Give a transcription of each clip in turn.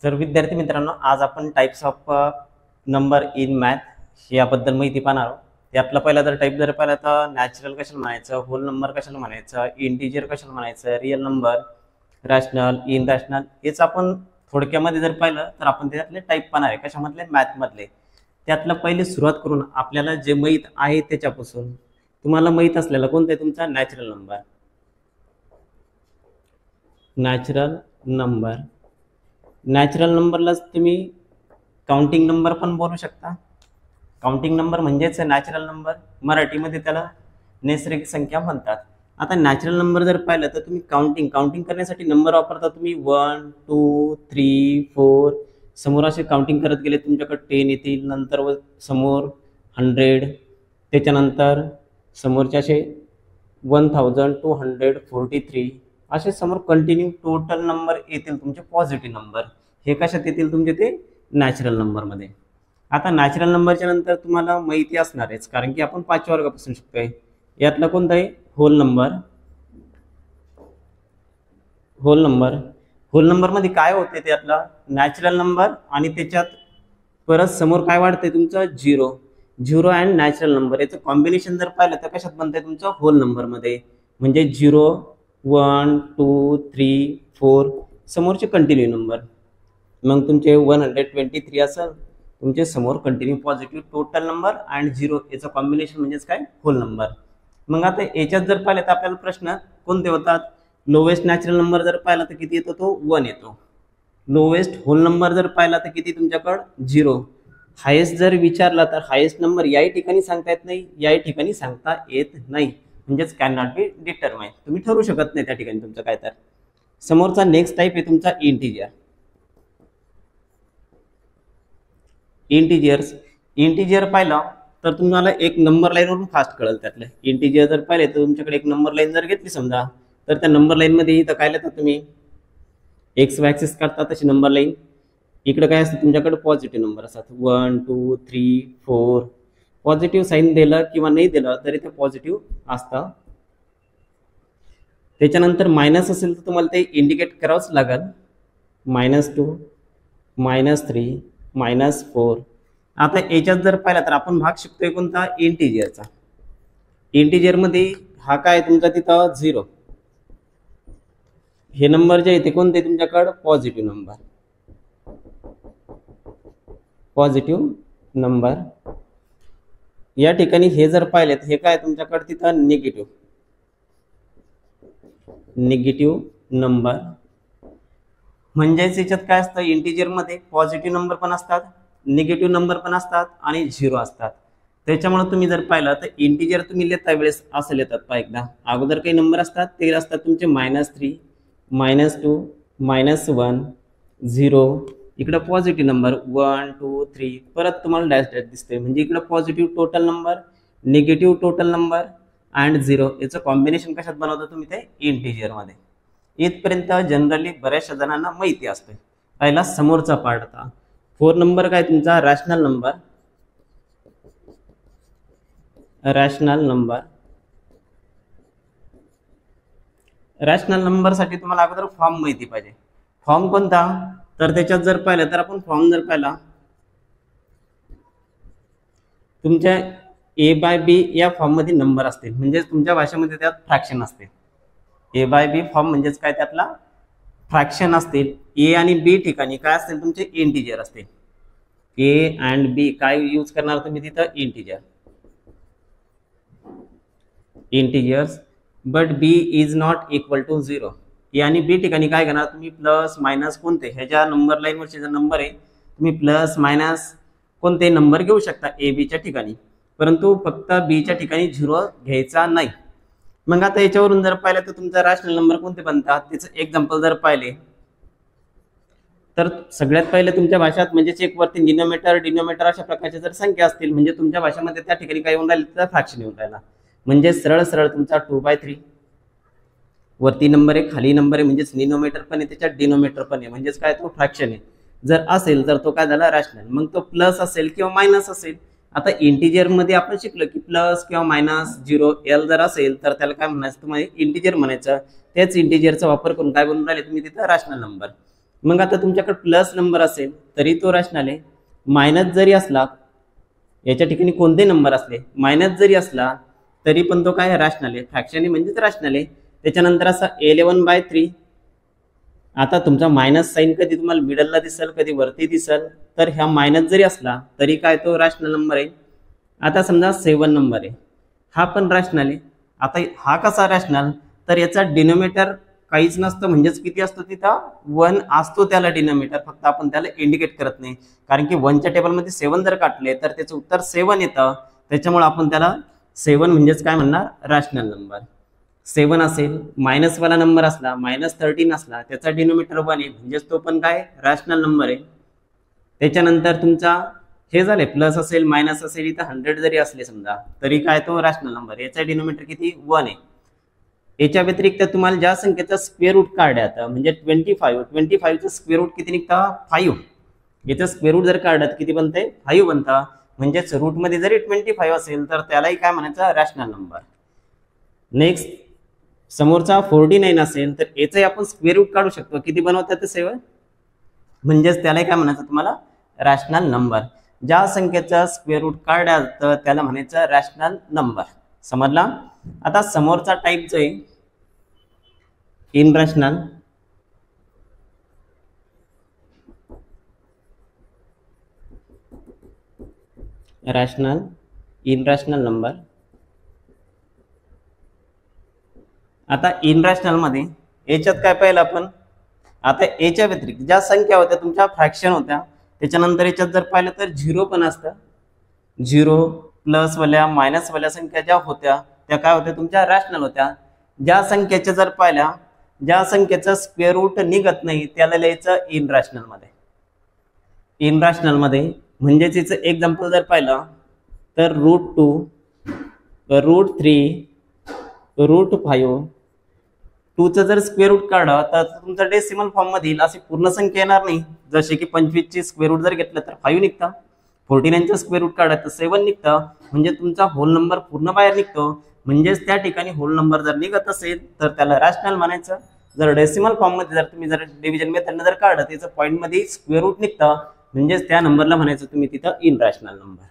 तर विद्यार्थी मित्रांनो, आज आपण types of number in math याबद्दल माहिती पाहणार आहोत. यातला पहिला टाइप जर पाहिला तर नॅचरल कशाला म्हणायचं, होल नंबर कशाला म्हणायचं, इंटिजर कशाला म्हणायचं, real number, rational, in rational. हेच आपण थोडक्यामध्ये जर पाहिलं तर आपण त्यातले टाइप पाहणार आहे. कशामधले? मॅथमधले. त्यातलं पहिले सुरुवात करून आपल्याला जे माहीत आहे त्याच्यापासून. तुम्हाला माहीत असलेला कोणता आहे? तुमचा natural number. Natural number, natural नंबरलाच तुम्ही काउंटिंग नंबर पण बोलू शकता. काउंटिंग नंबर म्हणजेच नॅचरल नंबर, मराठीमध्ये त्याला नैसर्गिक संख्या म्हणतात. आता नॅचरल नंबर जर पाहिलं तर तुम्ही काउंटिंग करण्यासाठी नंबर वापरता. तुम्ही 1 2 3 4 समोर असे काउंटिंग करत गेले, तुमच्याकडे 10 येतील, नंतर समोर 100, त्याच्यानंतर समोरचे असे 1243 असे समोर कंटिन्यू टोटल नंबर येतील तुमचे पॉझिटिव्ह नंबर. हे कशात येतील? तुमचे ते नॅचरल नंबरमध्ये. आता नॅचरल नंबरच्या नंतर तुम्हाला माहिती असणारच, कारण की आपण 5व्या वर्गापासून शिकतोय. यातला कोणता आहे? Whole number. Whole number, whole number मध्ये काय होते? त्यातला नॅचरल नंबर आणि त्याच्यात परत समोर काय वाढतंय? तुमचं झिरो अँड नॅचरल नंबर याचं कॉम्बिनेशन जर पाहिलं तर कशात बनतंय? तुमचं होल नंबर मध्ये. म्हणजे 0 1 2 3 4 समोरचे कंटिन्यू नंबर. मग तुमचे 123 असेल तुमचे समोर continue positive total number and 0 याचं कॉम्बिनेशन म्हणजेच काय? Whole number. मग आता याच्यात जर पाहिलं तर आपल्याला प्रश्न कोणते होतात? लोवेस्ट नॅचरल नंबर जर पाहिला तर किती येतो? तो 1 येतो. लोवेस्ट होल नंबर जर पाहिला तर किती? तुमच्याकडं 0. हायेस्ट जर विचारला तर हायेस्ट नंबर याही ठिकाणी सांगता येत नाही, याही ठिकाणी सांगता येत नाही, म्हणजेच कॅन नॉट बी डिटरमाइन. तुम्ही ठरवू शकत नाही त्या ठिकाणी तुमचं काय. तर समोरचा नेक्स्ट टाइप आहे तुमचा इंटिजर. इंटिजर पाहिला तर तुम्हाला एक नंबर लाईनवरून फास्ट कळेल. त्यातलं इंटिजर जर पाहिले तर तुमच्याकडे एक नंबर लाईन जर घेतली समजा, तर त्या नंबर लाईन मध्ये इथं काय लिहितात तुम्ही? एक्स ॲक्सिस करता तशी नंबर लाईन. इकडे काय असतं? तुमच्याकडे पॉझिटिव्ह नंबर असतात. 1 2 3 4. पॉझिटिव्ह साईन दिलं किंवा नाही दिलं तरी ते पॉझिटिव्ह असतं. त्याच्यानंतर मायनस असेल तर तुम्हाला ते इंडिकेट करावंच लागेल. -2 -3 -4. आता याच्यात जर पाहिला तर आपण भाग शिकतोय कोणता? इंटिजरचा. इंटिजरमध्ये हा काय तुमचा तिथं 0. हे नंबर जे आहे ते कोणते? तुमच्याकडं पॉझिटिव्ह नंबर. Positive number. या ठिकाणी हे जर पाहिले तर हे काय तुमच्याकडे तिथं निगेटिव्ह नंबर. म्हणजेच याच्यात काय असतं? इंटिजर मध्ये पॉझिटिव्ह नंबर पण असतात, निगेटिव्ह नंबर पण असतात आणि 0 असतात. त्याच्यामुळे तुम्ही जर पाहिलं तर इंटिजर तुम्ही लिहिता वेळेस असं लिहितात. पहा एकदा, अगोदर काही नंबर असतात ते असतात तुमचे -3 -2 -1 0. इकडे पॉझिटिव्ह नंबर 1 2 3, परत तुम्हाला डॅश डॅश दिसते. म्हणजे इकडे positive total number, negative total number and 0 याचं कॉम्बिनेशन कशात बनवता तुम्ही? ते इंटिजर मध्ये. इथपर्यंत जनरली बऱ्याचशा जणांना माहिती असते. पहिला समोरचा पार्ट. आता 4 नंबर काय तुमचा? Rational number. Rational number. Rational number साठी तुम्हाला अगोदर फॉर्म माहिती पाहिजे. फॉर्म कोणता? तर त्याच्यात जर पाहिलं तर आपण फॉर्म जर पाहिला तुमच्या A/B या फॉर्म मध्ये नंबर असतील, म्हणजे तुमच्या भाषेमध्ये त्यात फ्रॅक्शन असते. A/B फॉर्म म्हणजेच काय? त्यातला फ्रॅक्शन असतील. ए आणि बी ठिकाणी काय असतील? तुमचे इंटिजर असतील. ए अँड बी काय यूज करणार तुम्ही तिथं? Integers. But B is not equal to 0. A आणि बी ठिकाणी काय करणार तुम्ही? प्लस मायनस कोणते? ह्याच्या नंबर लाईनवरचे जर नंबर आहे तुम्ही प्लस मायनस कोणते नंबर घेऊ शकता ए बीच्या ठिकाणी, परंतु फक्त बीच्या ठिकाणी 0 घ्यायचा नाही. मग आता याच्यावरून जर पाहिलं तर तुमचा रॅशनल नंबर कोणते बनतात? त्याचं एक्झाम्पल जर पाहिले तर सगळ्यात पहिले तुमच्या भाषेत म्हणजेच एक वरती डिनोमिनेटर अशा प्रकारच्या जर संख्या असतील, म्हणजे तुमच्या भाषेमध्ये त्या ठिकाणी काय येऊन राहिले? तर फ्रॅक्शन येऊन राहिला. म्हणजे सरळ सरळ तुमचा 2/3 वरती नंबर आहे, खाली नंबर आहे, म्हणजेच डिनोमिनेटर पण आहे, त्याच्यात डिनोमिनेटर पण आहे, म्हणजेच काय? तो फ्रॅक्शन आहे. जर असेल तर तो काय झाला? रॅशनल. मग तो प्लस असेल किंवा मायनस असेल. आता इंटिजर मध्ये आपण शिकलो की प्लस किंवा मायनस 0 एल जर असेल तर त्याला काय म्हणायचं? तुम्हाला इंटिजर म्हणायचं. त्याच इंटिजरचा वापर करून काय बनवून राहिले तुम्ही तिथं? Rational number. मग आता तुमच्याकडे प्लस नंबर असेल तरी तो रॅशनल आहे, मायनस जरी असला, याच्या ठिकाणी कोणते नंबर असले मायनस जरी असला तरी पण तो काय रॅशनल आहे, फ्रॅक्शन म्हणजेच रॅशनल आहे. त्याच्यानंतर असा 11/3. आता तुमचा मायनस साईन कधी तुम्हाला मिडलला दिसेल, कधी वरती दिसेल, तर ह्या मायनस जरी असला तरी काय तो रॅशनल नंबर आहे. आता समजा 7 नंबर आहे, हा पण रॅशनल आहे. आता हा कसा रॅशनल, तर याचा डिनोमिनेटर काहीच नसतं, म्हणजेच किती असतो तिथं 1 असतो त्याला डिनोमिनेटर, फक्त आपण त्याला इंडिकेट करत नाही, कारण की 1च्या टेबलमध्ये 7 जर काढले तर त्याचं उत्तर 7 येतं. त्याच्यामुळे आपण त्याला 7 म्हणजेच काय म्हणणार, रॅशनल नंबर. 7 असेल, मायनसवाला नंबर असला, -13 असला, त्याचा डिनोमिनेटर 1 आहे, म्हणजेच तो पण काय रॅशनल नंबर आहे. त्याच्यानंतर तुमचा हे झाले, प्लस असेल मायनस असेल, इथं 100 जरी असले समजा तरी काय तो रॅशनल नंबर. याचा डिनोमिनेटर किती 1 आहे. याच्या व्यतिरिक्त तुम्हाला ज्या संख्येचा स्क्वेअर रूट काढायचा म्हणजे 25चं स्क्वेअर रूट किती निघतं 5. याचं स्क्वेअर रूट जर काढत किती बनते 5 बनतं, म्हणजेच रूटमध्ये जरी 25 असेल तर त्यालाही काय म्हणायचं रॅशनल नंबर. नेक्स्ट समोरचा 49 असेल तर याचंही आपण स्क्वेअर रूट काढू शकतो, किती बनवतात 7, म्हणजेच त्यालाही काय म्हणायचं तुम्हाला रॅशनल नंबर. ज्या संख्येचा स्क्वेअर रूट काढायचं त्याला म्हणायचं रॅशनल नंबर. समजला. आता समोरचा टाईप जो आहे इनरॅशनल, रॅशनल, इनरॅशनल नंबर. आता इनरॅशनल मध्ये याच्यात काय पाहिलं आपण, आता याच्या व्यतिरिक्त ज्या संख्या होत्या तुमच्या फ्रॅक्शन होत्या, त्याच्यानंतर याच्यात जर पाहिलं तर 0 पण असतं. 0 प्लस वाल्या मायनस वाल्या संख्या ज्या होत्या त्या काय होत्या तुमच्या रॅशनल होत्या. ज्या संख्येच्या जर पाहिल्या, ज्या संख्येचं स्क्वेअर रूट निघत नाही त्याला लिहायचं इनरॅशनल मध्ये. इनरॅशनल मध्ये म्हणजेच याचं एक्झाम्पल जर पाहिलं तर √2, √3, √5. 2चं जर स्क्वेअर रूट काढलं तर तुमचं डेसिमल फॉर्म मध्ये अशी पूर्ण संख्या येणार नाही. जसे की 25ची स्क्वेअर रूट जर घेतलं तर 5 निघतं, 49चं स्क्वेअर रूट काढलं तर 7 निघतं, म्हणजे तुमचा होल नंबर पूर्ण बाहेर निघतो. म्हणजेच त्या ठिकाणी होल नंबर जर निघत असेल तर त्याला रॅशनल म्हणायचं. जर डेसिमल फॉर्म मध्ये जर तुम्ही जर डिव्हिजन मेथडने जर काढलं त्याचं पॉईंट मध्ये स्क्वेअर रूट निघतं, म्हणजेच त्या नंबरला म्हणायचं तुम्ही तिथं इनरॅशनल नंबर.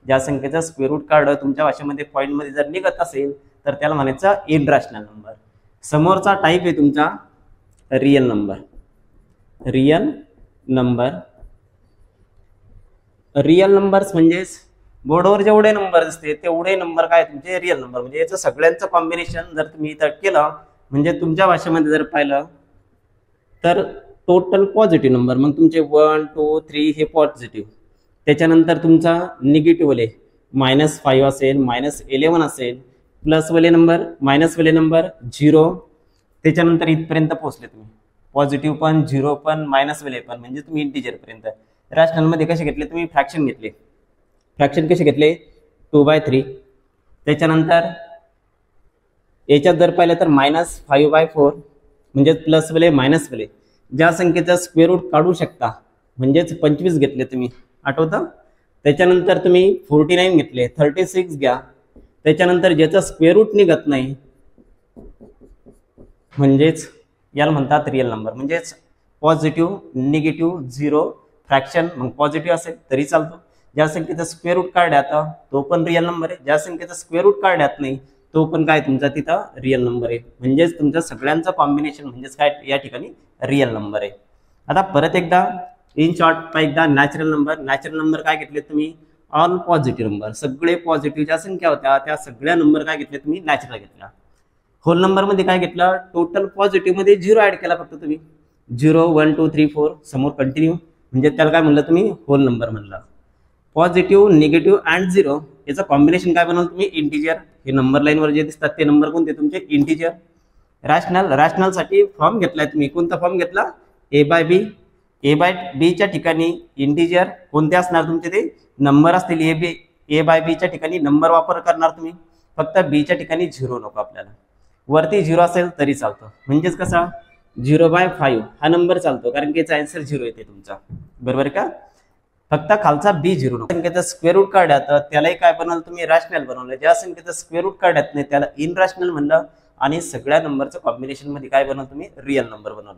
ज्या संख्येचा स्क्वेअर रूट काढलं तुमच्या भाषेमध्ये पॉईंट मध्ये जर निघत असेल तर त्याला म्हणायचं इनरॅशनल नंबर. समोरचा टाईप आहे तुमचा real number. Real number, real numbers म्हणजेच बोर्डवर जेवढे नंबर असते तेवढे नंबर काय तुमचे रियल नंबर. म्हणजे याचं सगळ्यांचं कॉम्बिनेशन जर तुम्ही इथं केलं, म्हणजे तुमच्या भाषेमध्ये जर पाहिलं तर टोटल पॉझिटिव्ह नंबर, मग तुमचे 1, 2, 3 हे पॉझिटिव्ह. त्याच्यानंतर तुमचा निगेटिव्ह वाले -5 असेल, -11 असेल, प्लस वाले नंबर, मायनस वाले नंबर 0. त्याच्यानंतर इथपर्यंत पोहोचले तुम्ही, पॉझिटिव्ह पण, 0 पण, मायनस वाले पण, म्हणजे तुम्ही इंटिजर पर्यंत. रॅशनल मध्ये कसे घेतले तुम्ही, फ्रॅक्शन घेतले. फ्रॅक्शन कसे घेतले 2/3. त्याच्यानंतर याच्यात जर पाहिलं तर -5/4, म्हणजे प्लस वाले मायनस वाले. ज्या संख्येचा स्क्वेअर रूट काढू शकता, म्हणजेच 25 घेतले तुम्ही, आठवतं. त्याच्यानंतर तुम्ही 49 घेतले, 36 घ्या. त्याच्यानंतर ज्याचा स्क्वेअर रूट निघत नाही म्हणजेच याला म्हणतात रियल नंबर. म्हणजेच पॉझिटिव्ह, निगेटिव्ह, 0, फ्रॅक्शन, मग पॉझिटिव्ह असेल तरी चालतो. ज्या संख्येचा स्क्वेअर रूट काढण्यात तो पण रियल नंबर आहे. ज्या संख्येचा स्क्वेअर रूट काढण्यात नाही तो पण काय तुमचा तिथं रियल नंबर आहे. म्हणजेच तुमच्या सगळ्यांचं कॉम्बिनेशन म्हणजेच काय या ठिकाणी रियल नंबर आहे. आता परत एकदा इन शॉर्ट एकदा नॅचरल नंबर. नॅचरल नंबर काय घेतले तुम्ही, ऑल पॉझिटिव्ह नंबर. सगळे पॉझिटिव्ह ज्या संख्या होत्या त्या सगळ्या नंबर काय घेतले तुम्ही नॅचरल घेतला. होल नंबर मध्ये काय घेतलं, टोटल पॉझिटिव्ह मध्ये 0 ऍड केला फक्त तुम्ही. 0, 1, 2, 3, 4 समोर कंटिन्यू, म्हणजे त्याला काय म्हणलं तुम्ही होल नंबर म्हणलं. पॉझिटिव्ह, निगेटिव्ह अँड 0 याचं कॉम्बिनेशन काय बनवलं तुम्ही इंटिजर. हे नंबर लाईनवर जे दिसतात ते नंबर कोणते तुमचे इंटिजर. रॅशनल, रॅशनल साठी फॉर्म घेतलाय तुम्ही. कोणता फॉर्म घेतला, A/B. A/B च्या ठिकाणी इंटिजर कोणते असणार तुमचे, ते नंबर असतील. A/B च्या ठिकाणी नंबर वापर करणार तुम्ही, फक्त B च्या ठिकाणी 0 नको आपल्याला. वरती 0 असेल तरी चालतो, म्हणजेच कसा 0/5 हा नंबर चालतो, कारण की याचा आन्सर 0 येते तुमचा, बरोबर का. फक्त खालचा B 0 नको. संख्येचा स्क्वेअर रूट काढ्यात त्यालाही काय बनवलं तुम्ही रॅशनल बनवलं. ज्या संख्येचा स्क्वेअर रूट काढ्यात नाही त्याला इनरॅशनल म्हणलं, आणि सगळ्या नंबरचं कॉम्बिनेशन मध्ये काय बनवलं तुम्ही रियल नंबर बनवलं.